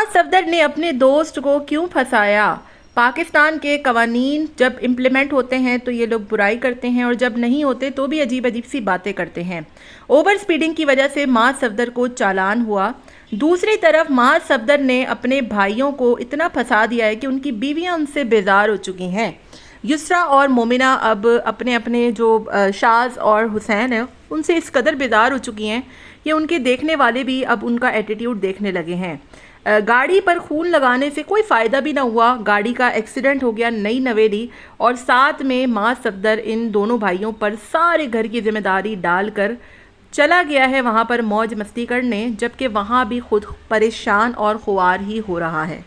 صفدر نے اپنے دوست کو کیوں پھنسایا؟ پاکستان کے قوانین جب امپلیمنٹ ہوتے ہیں تو یہ لوگ برائی کرتے ہیں، اور جب نہیں ہوتے تو بھی عجیب عجیب سی باتیں کرتے ہیں۔ اوور سپیڈنگ کی وجہ سے معاذ صفدر کو چالان ہوا۔ دوسری طرف معاذ صفدر نے اپنے بھائیوں کو اتنا پھنسا دیا ہے کہ ان کی بیویاں ان سے بیزار ہو چکی ہیں۔ یسریٰ اور مومنہ اب اپنے جو شاذ اور حسین ہیں ان سے اس قدر بیزار ہو چکی ہیں کہ ان کے دیکھنے والے بھی اب ان کا ایٹیٹیوڈ دیکھنے لگے ہیں۔ گاڑی پر خون لگانے سے کوئی فائدہ بھی نہ ہوا، گاڑی کا ایکسیڈنٹ ہو گیا نئی نویلی، اور ساتھ میں معاذ صفدر ان دونوں بھائیوں پر سارے گھر کی ذمہ داری ڈال کر چلا گیا ہے وہاں پر موج مستی کرنے، جبکہ وہاں بھی خود پریشان اور خوار ہی ہو رہا ہے۔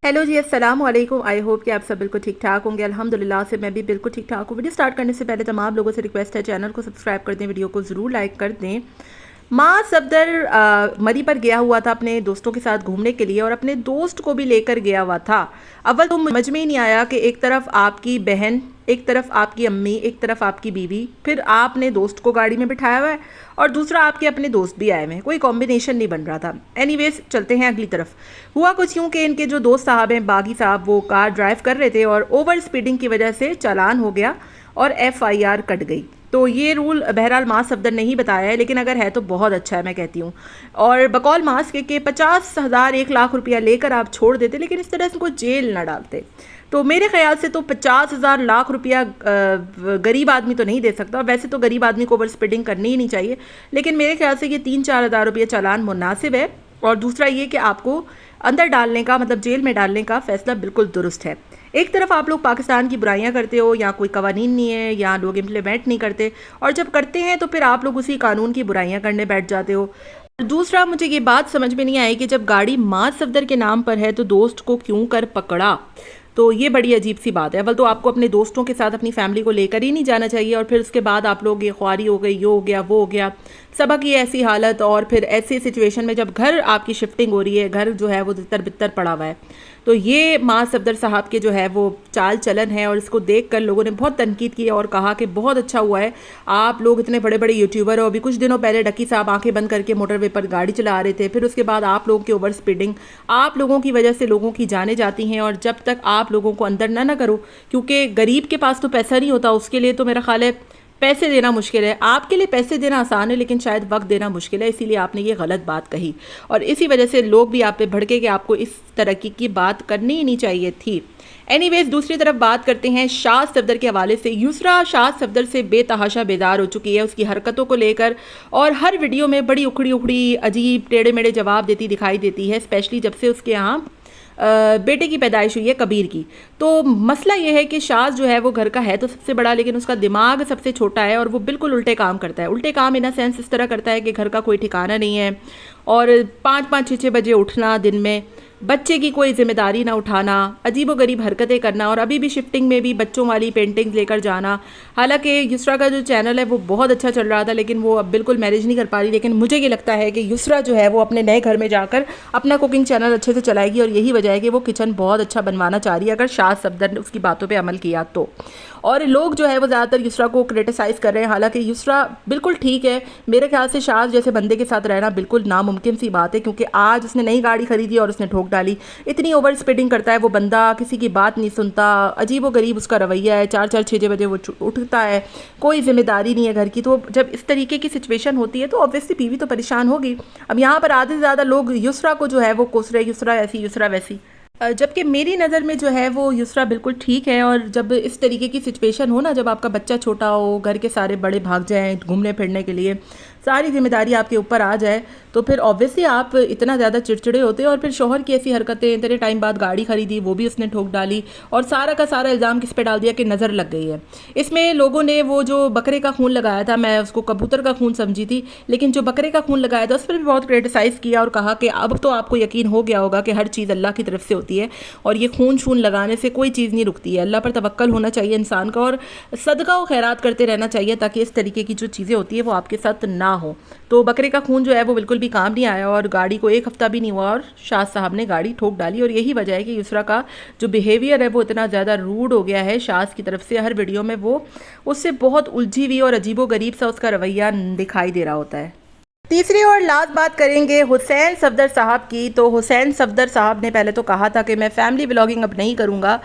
ہیلو جی، السلام علیکم، آئی ہوپ کہ آپ سب بالکل ٹھیک ٹھاک ہوں گے۔ الحمدللہ سے میں بھی بالکل ٹھیک ٹھاک ہوں۔ ویڈیو سٹارٹ کرنے سے پہلے تمام لوگوں سے ریکویسٹ ہے چینل کو سبسکرائب کر دیں، ویڈیو کو ضرور لائک کر دیں۔ معاذ صفدر مری پر گیا ہوا تھا اپنے دوستوں کے ساتھ گھومنے کے لیے، اور اپنے دوست کو بھی لے کر گیا ہوا تھا۔ اول تو سمجھ میں ہی نہیں آیا کہ ایک طرف آپ کی بہن، ایک طرف آپ کی امی، ایک طرف آپ کی بیوی، پھر آپ نے دوست کو گاڑی میں بٹھایا ہوا ہے اور دوسرا آپ کے اپنے دوست بھی آئے ہوئے ہیں، کوئی کمبینیشن نہیں بن رہا تھا۔ اینی ویز چلتے ہیں اگلی طرف۔ ہوا کچھ یوں کہ ان کے جو دوست صاحب ہیں باغی صاحب، وہ کار ڈرائیو کر رہے تھے اور اوور سپیڈنگ کی وجہ سے چالان ہو گیا اور FIR کٹ گئی۔ تو یہ رول بہرحال معاذ صفدر نے ہی بتایا ہے، لیکن اگر ہے تو بہت اچھا ہے، میں کہتی ہوں۔ اور بقول معاذ کے کہ 50,000 1 لاکھ روپیہ لے کر آپ چھوڑ دیتے، لیکن اس طرح سے کو جیل نہ ڈالتے۔ تو میرے خیال سے تو 50,000 لاکھ روپیہ غریب آدمی تو نہیں دے سکتا، ویسے تو غریب آدمی کو اوور سپیڈنگ کرنی ہی نہیں چاہیے، لیکن میرے خیال سے یہ 3-4 ہزار روپیہ چالان مناسب ہے۔ اور دوسرا یہ کہ آپ کو اندر ڈالنے کا، مطلب جیل میں ڈالنے کا فیصلہ بالکل درست ہے۔ ایک طرف آپ لوگ پاکستان کی برائیاں کرتے ہو، یا کوئی قوانین نہیں ہے، یا لوگ امپلیمنٹ نہیں کرتے، اور جب کرتے ہیں تو پھر آپ لوگ اسی قانون کی برائیاں کرنے بیٹھ جاتے ہو۔ دوسرا مجھے یہ بات سمجھ میں نہیں آئی کہ جب گاڑی معاذ صفدر کے نام پر ہے تو دوست کو کیوں کر پکڑا؟ تو یہ بڑی عجیب سی بات ہے۔ اول تو آپ کو اپنے دوستوں کے ساتھ اپنی فیملی کو لے کر ہی نہیں جانا چاہیے، اور پھر اس کے بعد آپ لوگ یہ خواری ہو گئی، یہ ہو گیا، وہ ہو گیا، سبق کی ایسی حالت، اور پھر ایسی سچویشن میں جب گھر آپ کی شفٹنگ ہو رہی ہے، گھر جو ہے وہ تر بتر پڑا ہوا ہے۔ تو یہ معاذ صفدر صاحب کے جو ہے وہ چال چلن ہے، اور اس کو دیکھ کر لوگوں نے بہت تنقید کی اور کہا کہ بہت اچھا ہوا ہے، آپ لوگ اتنے بڑے بڑے یوٹیوبر ہو۔ ابھی کچھ دنوں پہلے ڈکی صاحب آنکھیں بند کر کے موٹر وے پر گاڑی چلا رہے تھے، پھر اس کے بعد آپ لوگوں کی اوور سپیڈنگ، آپ لوگوں کی وجہ سے لوگوں کی جانیں جاتی ہیں، اور جب تک آپ لوگوں کو اندر نہ کرو، کیونکہ غریب کے پاس تو پیسہ نہیں ہوتا، اس کے لیے تو میرا خیال ہے پیسے دینا مشکل ہے۔ آپ کے لیے پیسے دینا آسان ہے، لیکن شاید وقت دینا مشکل ہے، اسی لیے آپ نے یہ غلط بات کہی، اور اسی وجہ سے لوگ بھی آپ پہ بھڑکے کہ آپ کو اس ترقی کی بات کرنی ہی نہیں چاہیے تھی۔ اینی ویز دوسری طرف بات کرتے ہیں شاذ صفدر کے حوالے سے۔ یسریٰ شاذ صفدر سے بے تحاشا بیزار ہو چکی ہے اس کی حرکتوں کو لے کر، اور ہر ویڈیو میں بڑی اکھڑی عجیب ٹیڑے میڑے جواب دیتی دکھائی دیتی ہے، اسپیشلی جب سے اس کے یہاں بیٹے کی پیدائش ہوئی ہے، کبیر کی۔ تو مسئلہ یہ ہے کہ شاذ جو ہے وہ گھر کا ہے تو سب سے بڑا، لیکن اس کا دماغ سب سے چھوٹا ہے، اور وہ بالکل الٹے کام کرتا ہے۔ الٹے کام ان سینس اس طرح کرتا ہے کہ گھر کا کوئی ٹھکانہ نہیں ہے، اور 5-5 6-6 بجے اٹھنا دن میں، بچے کی کوئی ذمہ داری نہ اٹھانا، عجیب و غریب حرکتیں کرنا، اور ابھی بھی شفٹنگ میں بھی بچوں والی پینٹنگز لے کر جانا۔ حالانکہ یسریٰ کا جو چینل ہے وہ بہت اچھا چل رہا تھا، لیکن وہ اب بالکل مینیج نہیں کر پا رہی، لیکن مجھے یہ لگتا ہے کہ یسریٰ جو ہے وہ اپنے نئے گھر میں جا کر اپنا کوکنگ چینل اچھے سے چلائے گی، اور یہی وجہ ہے کہ وہ کچن بہت اچھا بنوانا چاہ رہی ہے اگر شاذ صفدر نے اس کی باتوں پہ عمل کیا تو۔ اور لوگ جو ہے وہ زیادہ تر یسریٰ کو کرٹیسائز کر رہے ہیں، حالانکہ یسریٰ بالکل ٹھیک ہے۔ میرے خیال سے شاذ جیسے بندے کے ساتھ رہنا بالکل ناممکن سی بات ہے، کیونکہ آج اس نے نئی گاڑی خریدی اور اس نے ٹھوک ڈالی۔ اتنی اوور سپیڈنگ کرتا ہے وہ بندہ، کسی کی بات نہیں سنتا، عجیب و غریب اس کا رویہ ہے، 4-4 6-6 بجے وہ اٹھتا ہے، کوئی ذمہ داری نہیں ہے گھر کی۔ تو جب اس طریقے کی سچویشن ہوتی ہے تو obviously بیوی تو پریشان ہوگی۔ اب یہاں پر آدھے سے زیادہ لوگ یسریٰ کو جو ہے وہ کوس رہے، یسریٰ ایسی، یسریٰ ویسی، جبکہ میری نظر میں جو ہے وہ یسریٰ بالکل ٹھیک ہے۔ اور جب اس طریقے کی سچویشن ہو نا، جب آپ کا بچہ چھوٹا ہو، گھر کے سارے بڑے بھاگ جائیں گھومنے پھرنے کے لیے، ساری ذمہ داری آپ کے اوپر آ جائے، تو پھر obviously آپ اتنا زیادہ چڑچڑے ہوتے ہیں۔ اور پھر شوہر کی ایسی حرکتیں، اتنے ٹائم بعد گاڑی خریدی وہ بھی اس نے ٹھوک ڈالی، اور سارا کا سارا الزام کس پہ ڈال دیا کہ نظر لگ گئی ہے۔ اس میں لوگوں نے وہ جو بکرے کا خون لگایا تھا، میں اس کو کبوتر کا خون سمجھی تھی، لیکن جو بکرے کا خون لگایا تھا اس پر بھی بہت کرٹیسائز کیا، اور کہا کہ اب تو آپ کو یقین ہو گیا ہوگا کہ ہر چیز اللہ کی طرف سے ہوتی ہے، اور یہ خون لگانے سے کوئی چیز نہیں رکتی ہے۔ اللہ پر توکل ہونا چاہیے انسان کا، اور صدقہ و خیرات کرتے رہنا چاہیے تاکہ اس طریقے کی جو چیزیں ہوتی ہیں وہ آپ کے ساتھ نہ ہو۔ تو بکرے کا خون جو ہے وہ بالکل بھی کام نہیں آیا، اور گاڑی کو 1 ہفتہ بھی نہیں ہوا اور شاذ صاحب نے گاڑی ٹھوک ڈالی۔ اور یہی وجہ ہے کہ یسریٰ کا جو بیہیویئر ہے وہ اتنا زیادہ روڈ ہو گیا ہے شاذ کی طرف سے۔ ہر ویڈیو میں وہ اس سے بہت الجھی ہوئی اور عجیب و غریب سا اس کا رویہ دکھائی دے رہا ہوتا ہے۔ تیسری اور لاسٹ بات کریں گے حسین صفدر صاحب کی. تو حسین صفدر صاحب نے پہلے تو کہا تھا کہ میں فیملی ولاگنگ اب نہیں کروں گا,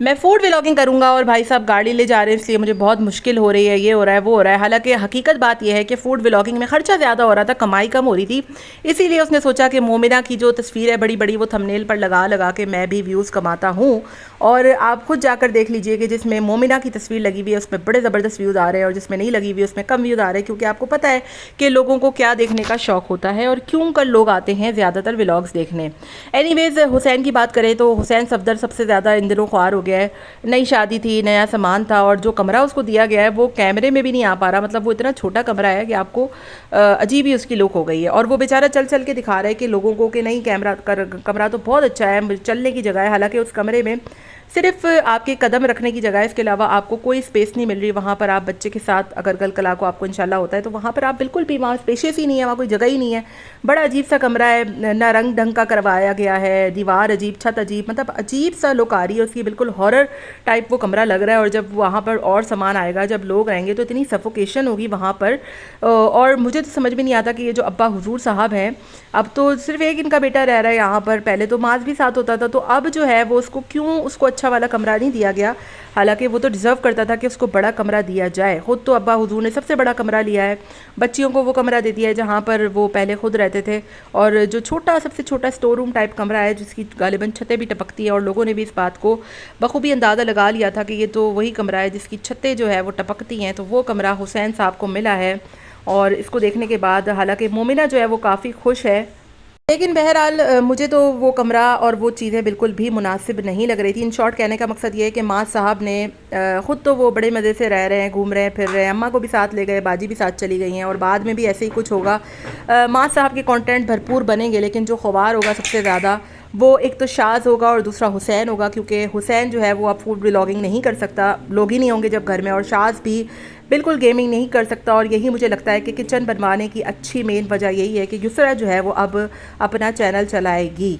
میں فوڈ ولاگنگ کروں گا, اور بھائی صاحب گاڑی لے جا رہے ہیں اس لیے مجھے بہت مشکل ہو رہی ہے, یہ ہو رہا ہے وہ ہو رہا ہے. حالانکہ حقیقت بات یہ ہے کہ فوڈ ولاگنگ میں خرچہ زیادہ ہو رہا تھا, کمائی کم ہو رہی تھی, اسی لیے اس نے سوچا کہ مومنہ کی جو تصویر ہے بڑی بڑی وہ تھمنیل پر لگا لگا کے میں بھی ویوز کماتا ہوں. اور آپ خود جا کر دیکھ لیجئے کہ جس میں مومنہ کی تصویر لگی ہوئی ہے اس میں بڑے زبردست ویوز آ رہے ہیں, اور جس میں نہیں لگی ہوئی اس میں کم ویوز آ رہے ہیں, کیونکہ آپ کو پتہ ہے کہ لوگوں کو کیا دیکھنے کا شوق ہوتا ہے اور کیوں کر لوگ آتے ہیں زیادہ تر ولاگز دیکھنے. اینی ویز حسین کی بات کریں تو حسین صفدر سب سے زیادہ ان دنوں خوار ہو گیا ہے. نئی شادی تھی, نیا سامان تھا, اور جو کمرہ اس کو دیا گیا ہے وہ کیمرے میں بھی نہیں آ پا رہا. مطلب وہ اتنا چھوٹا کمرہ ہے کہ آپ کو عجیب ہی اس کی لک ہو گئی ہے, اور وہ بیچارہ چل چل کے دکھا رہا ہے کہ لوگوں کو کہ نہیں کمرہ تو بہت اچھا ہے, چلنے کی جگہ ہے. حالانکہ اس کمرے میں صرف آپ کے قدم رکھنے کی جگہ ہے, اس کے علاوہ آپ کو کوئی سپیس نہیں مل رہی. وہاں پر آپ بچے کے ساتھ اگر کل کلا کو آپ کو انشاءاللہ ہوتا ہے تو وہاں پر آپ بالکل بھی, وہاں اسپیشیس ہی نہیں ہے, وہاں کوئی جگہ ہی نہیں ہے. بڑا عجیب سا کمرہ ہے, نہ رنگ ڈھنگ کا کروایا گیا ہے, دیوار عجیب, چھت عجیب, مطلب عجیب سا لک آ رہی ہے اس کی, بالکل ہارر ٹائپ وہ کمرہ لگ رہا ہے. اور جب وہاں پر اور سامان آئے گا, جب لوگ آئیں گے تو اتنی سفوکیشن ہوگی وہاں پر. اور مجھے تو سمجھ میں نہیں آتا کہ یہ جو ابا حضور صاحب ہیں, اب تو صرف ایک ان کا بیٹا رہ رہا ہے یہاں پر, پہلے تو ماذ بھی ساتھ ہوتا تھا, تو اب جو ہے وہ اس کو کیوں اس کو اچھا والا کمرہ نہیں دیا گیا. حالانکہ وہ تو ڈیزرو کرتا تھا کہ اس کو بڑا کمرہ دیا جائے. خود تو ابا حضور نے سب سے بڑا کمرہ لیا ہے, بچیوں کو وہ کمرہ دے دیا ہے جہاں پر وہ پہلے خود رہتے تھے, اور جو چھوٹا سب سے چھوٹا اسٹور روم ٹائپ کمرہ ہے جس کی غالباً چھتیں بھی ٹپکتی ہیں, اور لوگوں نے بھی اس بات کو بخوبی اندازہ لگا لیا تھا کہ یہ تو وہی کمرہ ہے جس کی چھتیں جو ہے وہ ٹپکتی ہیں. تو وہ کمرہ حسین صاحب کو ملا ہے, اور اس کو دیکھنے کے بعد حالانکہ مومنہ جو ہے وہ کافی خوش ہے, لیکن بہرحال مجھے تو وہ کمرہ اور وہ چیزیں بالکل بھی مناسب نہیں لگ رہی تھی. ان شارٹ کہنے کا مقصد یہ ہے کہ ماں صاحب نے خود تو وہ بڑے مزے سے رہ رہے ہیں, گھوم رہے ہیں, پھر رہے ہیں, اماں کو بھی ساتھ لے گئے, باجی بھی ساتھ چلی گئی ہیں, اور بعد میں بھی ایسے ہی کچھ ہوگا. ماں صاحب کے کانٹینٹ بھرپور بنیں گے, لیکن جو خوار ہوگا سب سے زیادہ وہ ایک تو شاذ ہوگا اور دوسرا حسین ہوگا, کیونکہ حسین جو ہے وہ اب فوڈ ولاگنگ نہیں کر سکتا, لوگ ہی نہیں ہوں گے جب گھر میں, اور شاذ بھی بالکل گیمنگ نہیں کر سکتا. اور یہی مجھے لگتا ہے کہ کچن بنوانے کی اچھی مین وجہ یہی ہے کہ یسرا جو ہے وہ اب اپنا چینل چلائے گی.